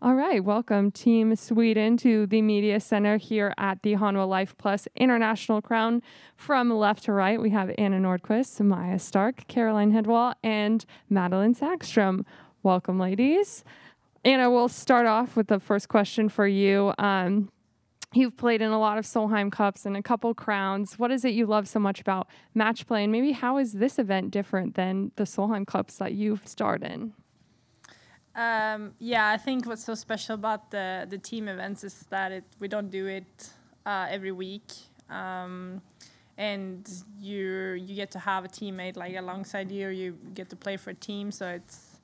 All right, welcome Team Sweden to the Media Center here at the Hanwha Life Plus International Crown. From left to right, we have Anna Nordquist, Maya Stark, Caroline Hedwall, and Madeline Sackstrom. Welcome, ladies. Anna, we'll start off with the first question for you. You've played in a lot of Solheim Cups and a couple crowns. What is it you love so much about match play? And maybe how is this event different than the Solheim Cups that you've starred in? Yeah, I think what's so special about the team events is that we don't do it every week, and you get to have a teammate like alongside you. You get to play for a team, so it's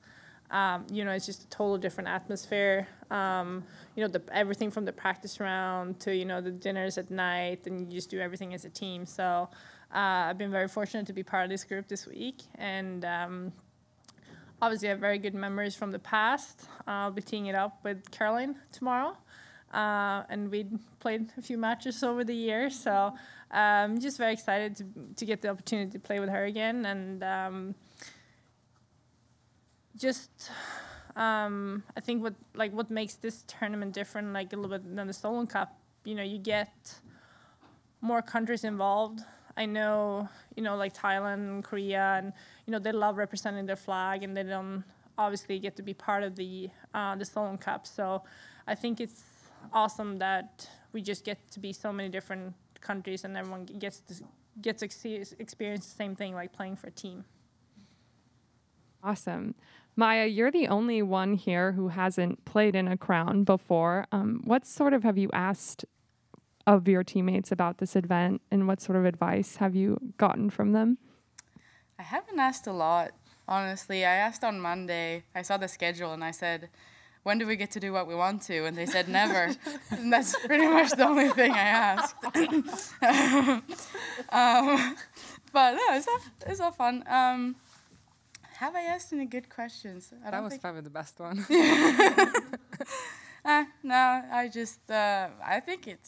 it's just a totally different atmosphere. Everything from the practice round to the dinners at night, and you just do everything as a team. So I've been very fortunate to be part of this group this week, and obviously, I have very good memories from the past. I'll be teeing it up with Caroline tomorrow. And we played a few matches over the years. So I'm just very excited to get the opportunity to play with her again. And I think what makes this tournament different, like a little bit than the Stolen Cup, you get more countries involved. I know, like Thailand and Korea, and, they love representing their flag, and they don't obviously get to be part of the Stolen Cup. So I think it's awesome that we just get to be so many different countries, and everyone gets to experience the same thing, like playing for a team. Awesome. Maya, you're the only one here who hasn't played in a crown before. What sort of have you asked of your teammates about this event, and what sort of advice have you gotten from them? I haven't asked a lot, honestly. I asked on Monday. I saw the schedule and I said, when do we get to do what we want to? And they said never. And that's pretty much the only thing I asked. But no, it's all fun. Have I asked any good questions? That was probably the best one. No, I think it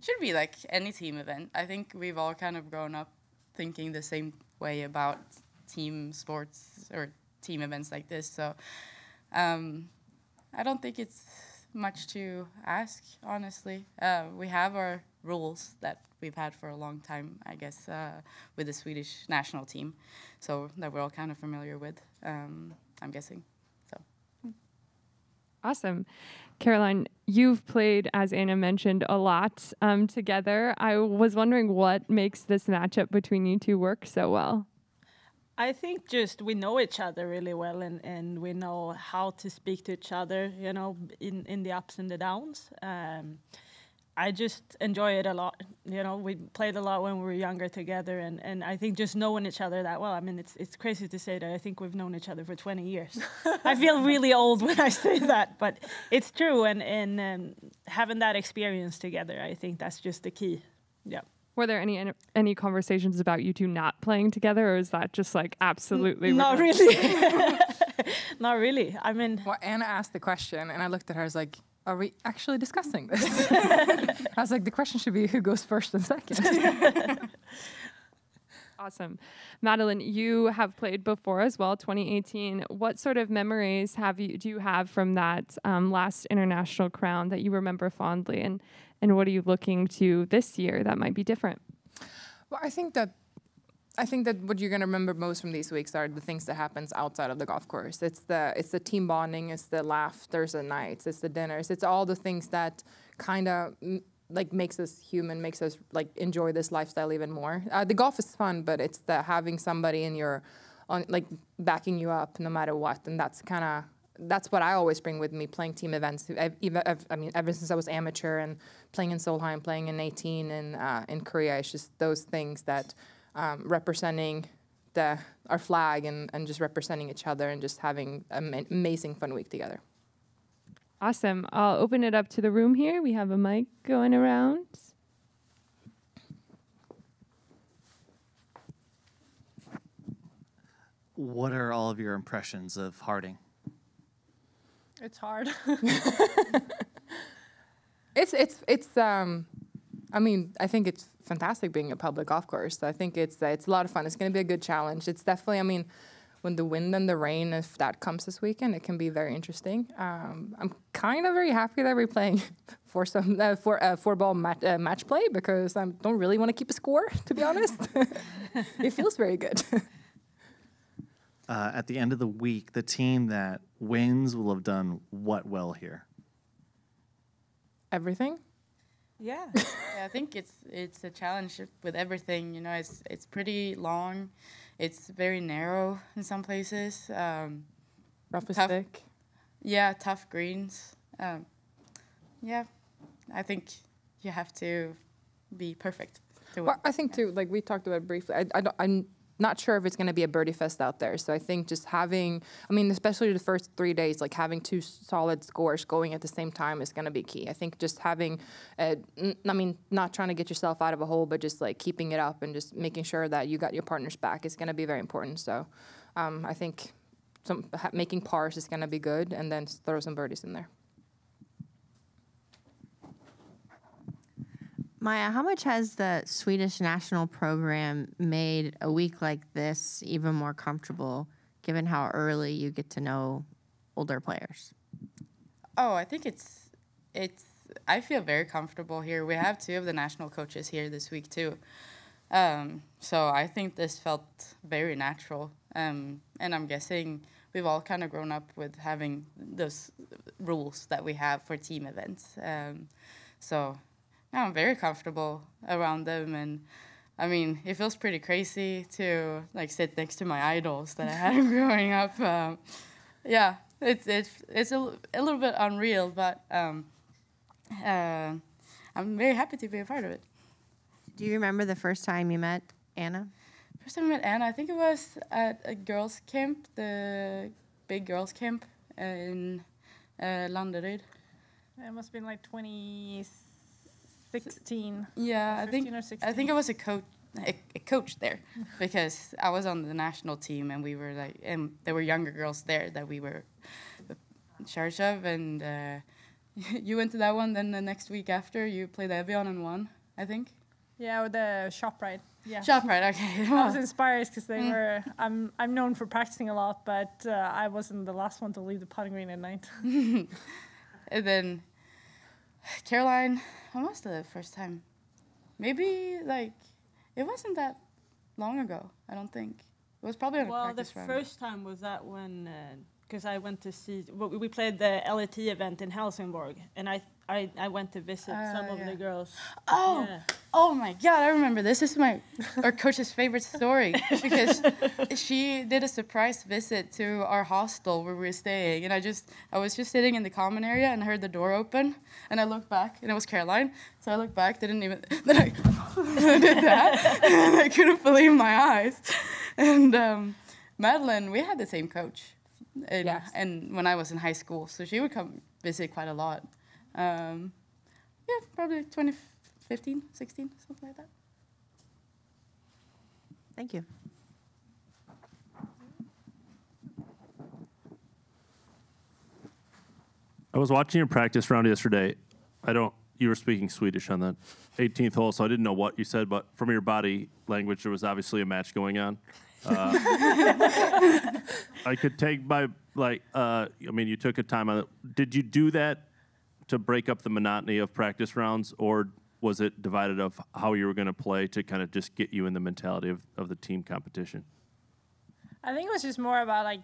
should be like any team event. I think we've all kind of grown up thinking the same way about team sports or team events like this. So I don't think it's much to ask, honestly. We have our rules that we've had for a long time, I guess, with the Swedish national team, so that we're all kind of familiar with, I'm guessing. So. Awesome. Caroline, you've played, as Anna mentioned, a lot together. I was wondering what makes this matchup between you two work so well. I think just we know each other really well, and we know how to speak to each other, in the ups and the downs. I just enjoy it a lot. We played a lot when we were younger together, and I think just knowing each other that well, I mean, it's crazy to say that. I think we've known each other for 20 years. I feel really old when I say that, but it's true, and having that experience together, I think that's just the key. Yeah. Were there any conversations about you two not playing together, or is that just like absolutely? Not really. Not really. I mean, well, Anna asked the question, and I looked at her. I was like, "Are we actually discussing this?" I was like, "The question should be who goes first and second." Awesome, Madeline. You have played before as well, 2018. What sort of memories do you have from that last international crown that you remember fondly, and what are you looking to this year that might be different? Well, I think that what you're gonna remember most from these weeks are the things that happens outside of the golf course. It's the team bonding, it's the laughters at nights, it's the dinners, it's all the things that kind of like makes us human, makes us like enjoy this lifestyle even more. The golf is fun, but it's the having somebody like backing you up no matter what, and that's what I always bring with me playing team events. Ever since I was amateur and playing in Solheim, playing in 18 and in Korea, it's just those things that representing our flag and just representing each other and just having an amazing fun week together. Awesome. I'll open it up to the room here. We have a mic going around. What are all of your impressions of Harding? It's hard. I think it's fantastic being a public golf course. I think it's a lot of fun. It's going to be a good challenge. It's definitely, when the wind and the rain, if that comes this weekend, it can be very interesting. I'm kind of very happy that we're playing four-ball match play, because I don't really want to keep a score, to be honest. It feels very good. At the end of the week, the team that wins will have done what well here? Everything. Yeah, I think it's a challenge with everything. You know, it's pretty long, it's very narrow in some places. Rough as tough, thick. Yeah, tough greens. Yeah, I think you have to be perfect to win. Well, I think too, like we talked about briefly, I'm not sure if it's going to be a birdie fest out there. So I think just having, I mean, especially the first 3 days, like having 2 solid scores going at the same time is going to be key. I think just having, not trying to get yourself out of a hole, but just like keeping it up and just making sure that you got your partner's back is going to be very important. So I think making pars is going to be good, and then throw some birdies in there. Maya, how much has the Swedish national program made a week like this even more comfortable, given how early you get to know older players? Oh, I think it's. I feel very comfortable here. We have 2 of the national coaches here this week too, so I think this felt very natural. And I'm guessing we've all kind of grown up with having those rules that we have for team events. So. I'm very comfortable around them, and I mean, it feels pretty crazy to like sit next to my idols that I had growing up. Yeah, it's a little bit unreal, but I'm very happy to be a part of it. Do you remember the first time you met Anna? First time I met Anna, I think it was at a girls' camp, the big girls' camp in Landeryd. It must have been like 2016. Yeah, I think 16. I think I was a coach there, because I was on the national team, and we were like, and there were younger girls there that we were in charge of, and you went to that one. Then the next week after, you played Evian and won, I think. Yeah, with the ShopRite. Yeah. ShopRite, okay. I was inspired because they were. I'm known for practicing a lot, but I wasn't the last one to leave the putting green at night. And then Caroline, when was the first time? Maybe like it wasn't that long ago. I don't think it was probably on a practice round. Well, the first time was that when because I went to see we played the LAT event in Helsingborg, and I went to visit some of the girls. Oh, yeah. Oh my God! I remember this. This is our coach's favorite story, because she did a surprise visit to our hostel where we were staying, and I was just sitting in the common area and heard the door open, and I looked back, and it was Caroline. So I looked back, then I did that, and I couldn't believe my eyes. And Madeline, we had the same coach, and when I was in high school, so she would come visit quite a lot. Yeah, probably 2015, 16, something like that. Thank you. I was watching your practice round yesterday. You were speaking Swedish on the 18th hole, so I didn't know what you said, but from your body language, there was obviously a match going on. I could take you took a time on it. Did you do that to break up the monotony of practice rounds, or was it divided of how you were going to play to kind of just get you in the mentality of the team competition? I think it was just more about like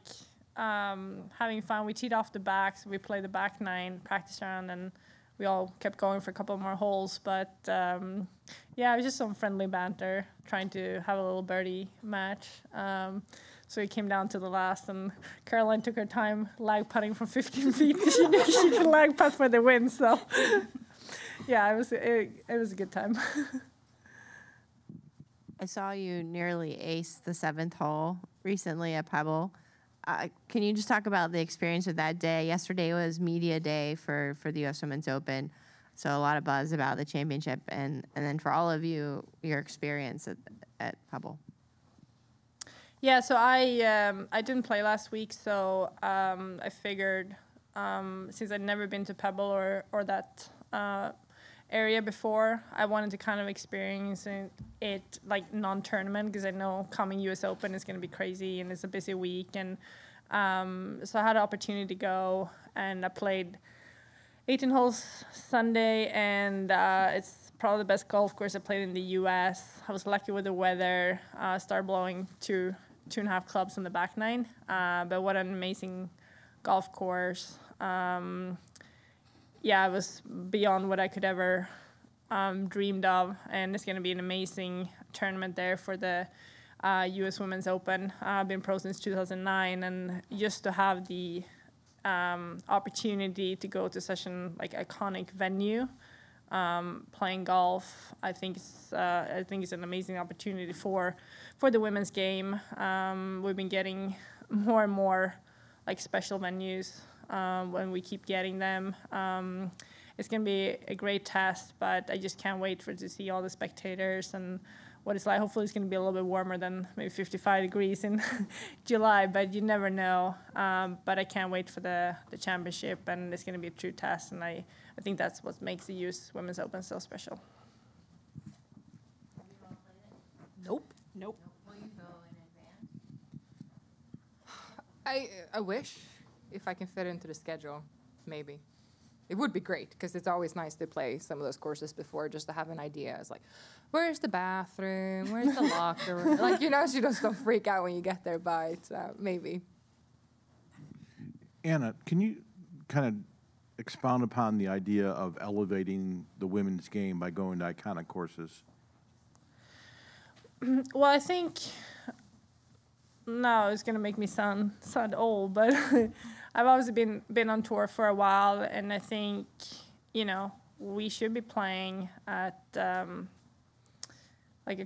having fun. We teed off the back, so we played the back 9 practice round, and we all kept going for a couple more holes. But yeah, it was just some friendly banter, trying to have a little birdie match. So we came down to the last, and Caroline took her time lag putting from 15 feet because she knew she could lag putt for the win. So yeah, it was a good time. I saw you nearly ace the 7th hole recently at Pebble. Can you just talk about the experience of that day? Yesterday was media day for the U.S. Women's Open, so a lot of buzz about the championship, and then for all of you, your experience at Pebble. Yeah, so I didn't play last week, so I figured since I'd never been to Pebble or that area before. I wanted to kind of experience it like non-tournament, because I know coming US Open is going to be crazy and it's a busy week. And so I had an opportunity to go, and I played 18 holes Sunday, and it's probably the best golf course I played in the US. I was lucky with the weather. Started blowing 2.5 clubs on the back nine. But what an amazing golf course. Yeah, it was beyond what I could ever dreamed of, and it's going to be an amazing tournament there for the U.S. Women's Open. I've been pro since 2009, and just to have the opportunity to go to such an iconic venue, playing golf, I think it's an amazing opportunity for the women's game. We've been getting more and more special venues. When we keep getting them. It's going to be a great test, but I just can't wait to see all the spectators and what it's like. Hopefully it's going to be a little bit warmer than maybe 55 degrees in July, but you never know. But I can't wait for the championship, and it's going to be a true test, and I think that's what makes the US Women's Open so special. Nope. Will you go in advance? I wish, if I can fit into the schedule, maybe. It would be great, because it's always nice to play some of those courses before, just to have an idea. It's like, where's the bathroom? Where's the locker room? So you just don't freak out when you get there, but maybe. Anna, can you kind of expound upon the idea of elevating the women's game by going to iconic courses? Well, I think now it's going to make me sound old, but I've obviously been on tour for a while, and I think, we should be playing at a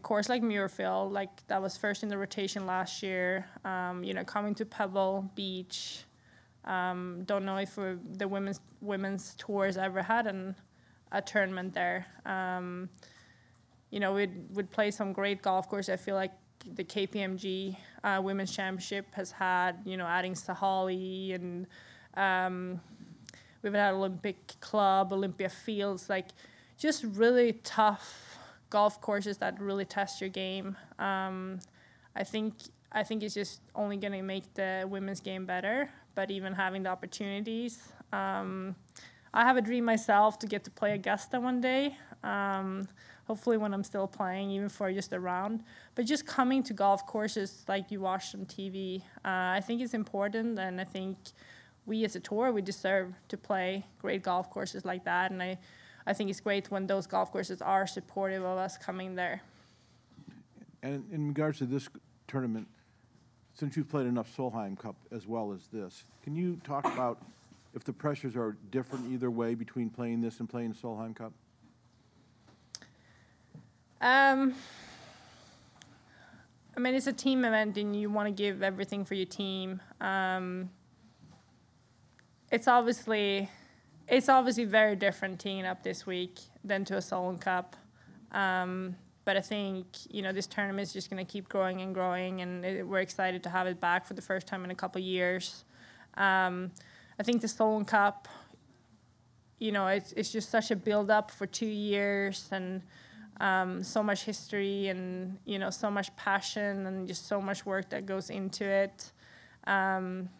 course like Muirfield, that was first in the rotation last year. Coming to Pebble Beach. Don't know if the women's tours ever had a tournament there. We'd play some great golf courses. I feel like the KPMG Women's Championship has had, adding Sahali, and we've had Olympic Club, Olympia Fields, just really tough golf courses that really test your game. I think it's just only going to make the women's game better, but even having the opportunities. I have a dream myself to get to play Augusta one day. Hopefully when I'm still playing, even for just a round. But just coming to golf courses like you watch on TV, I think is important, and I think we as a tour, we deserve to play great golf courses like that, and I think it's great when those golf courses are supportive of us coming there. And in regards to this tournament, since you've played enough Solheim Cup as well as this, can you talk about if the pressures are different either way between playing this and playing Solheim Cup? It's a team event, and you want to give everything for your team. It's obviously very different teeing up this week than to a Solheim Cup. But I think, this tournament is just going to keep growing and growing, and we're excited to have it back for the first time in a couple of years. I think the Solheim Cup, it's just such a build-up for 2 years, and so much history, and so much passion, and just so much work that goes into it. And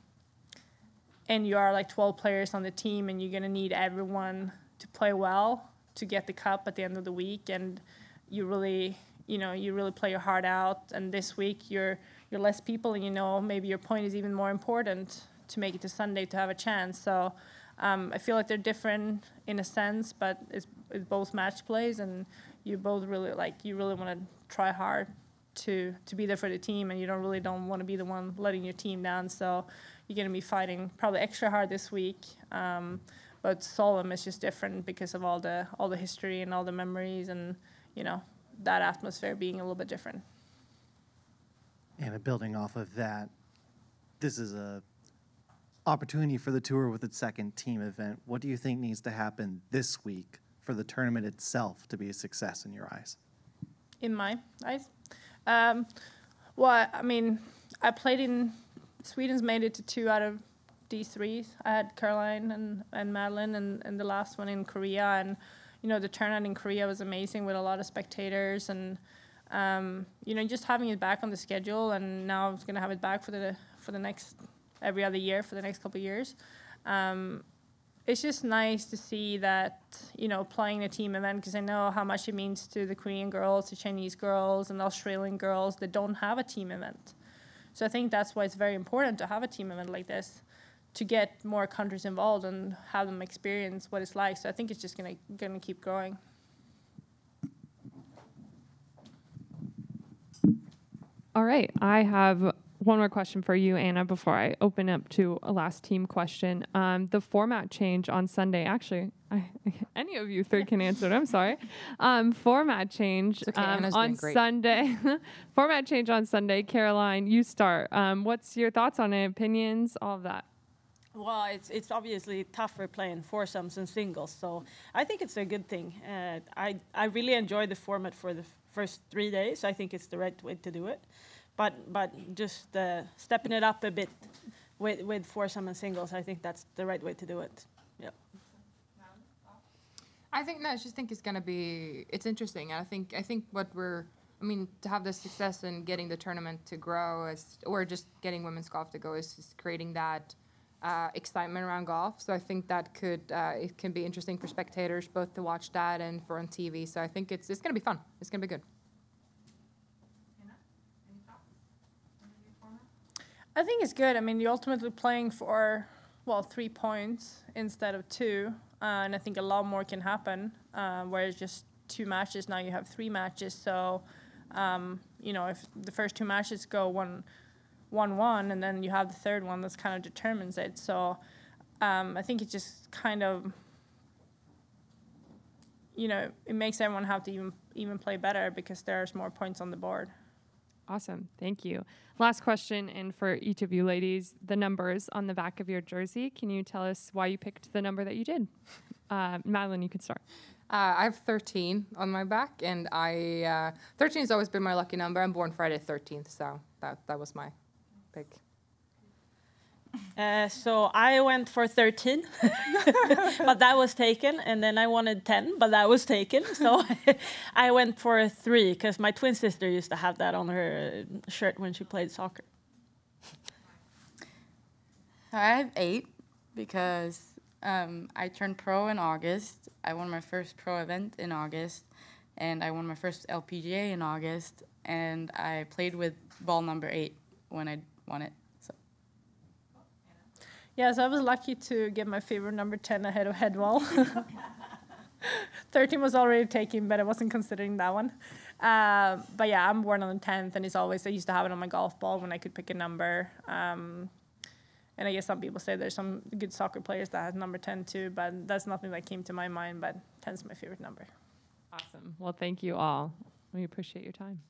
you are 12 players on the team, and you're going to need everyone to play well to get the cup at the end of the week. And you really play your heart out. And this week you're less people, and maybe your point is even more important to make it to Sunday to have a chance. So I feel like they're different in a sense, but it's both match plays, and you both really want to try hard to be there for the team, and you don't want to be the one letting your team down. So you're going to be fighting probably extra hard this week. But Solheim is just different because of all the history and all the memories, and that atmosphere being a little bit different. And building off of that, this is a opportunity for the tour with its second team event. What do you think needs to happen this week for the tournament itself to be a success in your eyes? In my eyes? Well, I played in Sweden's made it to 2 out of these 3. I had Caroline and Madeline, and the last one in Korea. And the turnout in Korea was amazing with a lot of spectators, and just having it back on the schedule, and now it's going to have it back for the next every other year for the next couple of years. It's just nice to see that, playing a team event, because I know how much it means to the Korean girls, the Chinese girls, and the Australian girls that don't have a team event. So I think that's why it's very important to have a team event like this, to get more countries involved and have them experience what it's like. So I think it's just gonna keep growing. All right, I have one more question for you, Anna, before I open up to a last team question. The format change on Sunday, actually, any of you three can answer it, I'm sorry. Format change okay, on Sunday. Format change on Sunday. Caroline, you start. What's your thoughts on it, opinions, all of that? Well, it's obviously tougher playing foursomes and singles, so I think it's a good thing. I really enjoyed the format for the first 3 days. I think it's the right way to do it. But just stepping it up a bit with foursome and singles, I think that's the right way to do it. Yeah. I just think it's gonna be, it's interesting. And I think to have the success in getting the tournament to grow or just getting women's golf to go is just creating that excitement around golf. So I think that it can be interesting for spectators, both to watch that and for on TV. So I think it's gonna be fun. It's gonna be good. I think it's good. I mean, you're ultimately playing for, 3 points instead of 2. And I think a lot more can happen, whereas just 2 matches, now you have 3 matches. So, if the first 2 matches go 1-1, and then you have the third one, that's kind of determines it. So I think it just kind of, it makes everyone have to even play better because there's more points on the board. Awesome. Thank you. Last question, and for each of you ladies, the numbers on the back of your jersey. Can you tell us why you picked the number that you did? Madeline, you can start. I have 13 on my back, and 13 has always been my lucky number. I'm born Friday 13th, so that was my pick. So I went for 13, but that was taken. And then I wanted 10, but that was taken. So I went for 3 because my twin sister used to have that on her shirt when she played soccer. I have 8 because I turned pro in August. I won my first pro event in August, and I won my first LPGA in August. And I played with ball number 8 when I won it. Yeah, so I was lucky to get my favorite number 10 ahead of Headwall. 13 was already taken, but I wasn't considering that one. But yeah, I'm born on the 10th, and I used to have it on my golf ball when I could pick a number. And I guess some people say there's some good soccer players that have number 10 too, but that's nothing that came to my mind, but 10's my favorite number. Awesome. Well, thank you all. We appreciate your time.